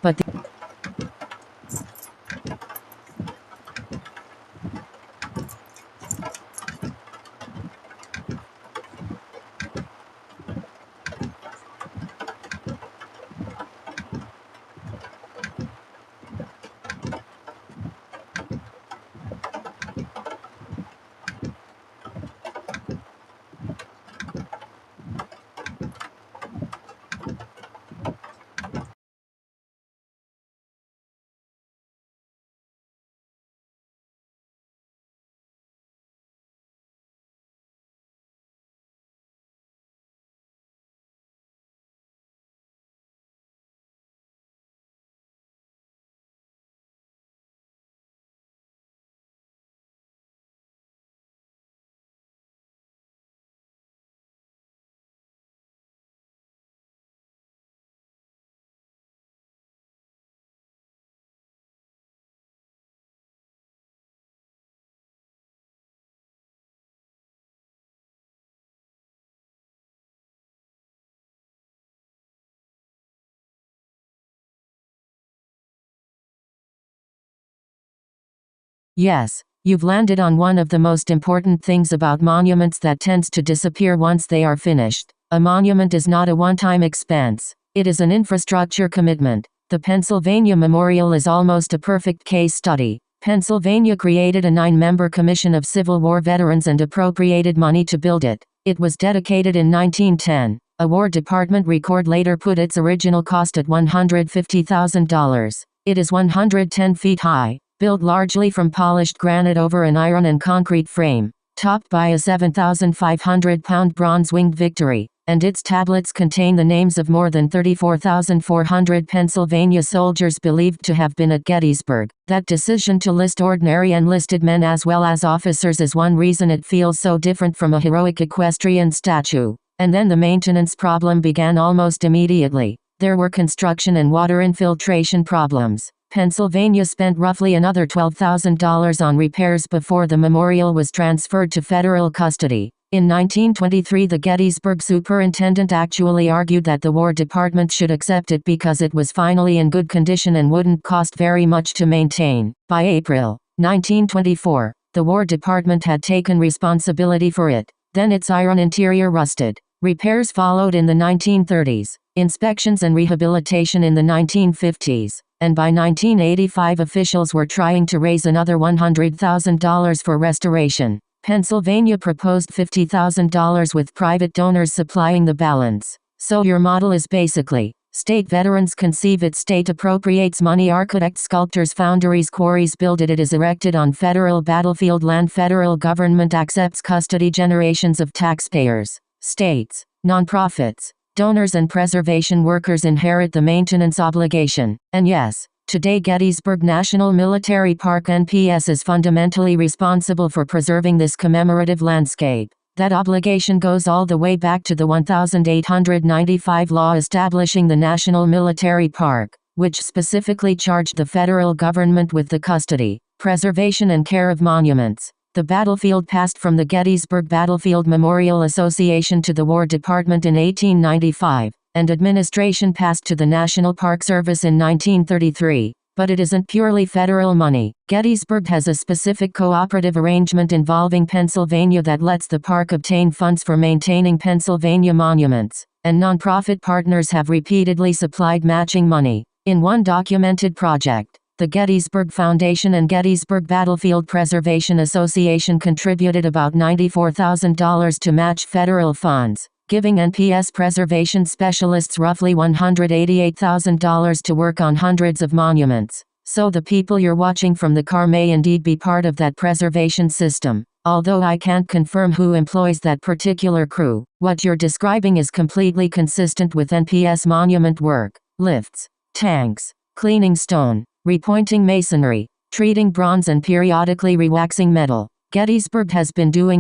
but yes, you've landed on one of the most important things about monuments that tends to disappear once they are finished. A monument is not a one-time expense. It is an infrastructure commitment. The Pennsylvania Memorial is almost a perfect case study. Pennsylvania created a 9-member commission of Civil War veterans and appropriated money to build it. It was dedicated in 1910. A War Department record later put its original cost at $150,000. It is 110 feet high, built largely from polished granite over an iron and concrete frame, topped by a 7,500-pound bronze-winged Victory, and its tablets contain the names of more than 34,400 Pennsylvania soldiers believed to have been at Gettysburg. That decision to list ordinary enlisted men as well as officers is one reason it feels so different from a heroic equestrian statue. And then the maintenance problem began almost immediately. There were construction and water infiltration problems. Pennsylvania spent roughly another $12,000 on repairs before the memorial was transferred to federal custody. In 1923, the Gettysburg superintendent actually argued that the War Department should accept it because it was finally in good condition and wouldn't cost very much to maintain. By April 1924, the War Department had taken responsibility for it. Then its iron interior rusted. Repairs followed in the 1930s, inspections and rehabilitation in the 1950s, and by 1985 officials were trying to raise another $100,000 for restoration. Pennsylvania proposed $50,000 with private donors supplying the balance. So your model is basically, state veterans conceive it, state appropriates money, architects, sculptors, foundries, quarries build it, it is erected on federal battlefield land, federal government accepts custody, generations of taxpayers, states, nonprofits, donors and preservation workers inherit the maintenance obligation. And yes, today Gettysburg National Military Park NPS is fundamentally responsible for preserving this commemorative landscape. That obligation goes all the way back to the 1895 law establishing the National Military Park, which specifically charged the federal government with the custody, preservation and care of monuments. The battlefield passed from the Gettysburg Battlefield Memorial Association to the War Department in 1895, and administration passed to the National Park Service in 1933. But it isn't purely federal money. Gettysburg has a specific cooperative arrangement involving Pennsylvania that lets the park obtain funds for maintaining Pennsylvania monuments, and nonprofit partners have repeatedly supplied matching money. In one documented project, the Gettysburg Foundation and Gettysburg Battlefield Preservation Association contributed about $94,000 to match federal funds, giving NPS preservation specialists roughly $188,000 to work on hundreds of monuments. So the people you're watching from the car may indeed be part of that preservation system, although I can't confirm who employs that particular crew. What you're describing is completely consistent with NPS monument work: lifts, tanks, cleaning stone, repointing masonry, treating bronze and periodically rewaxing metal. Gettysburg has been doing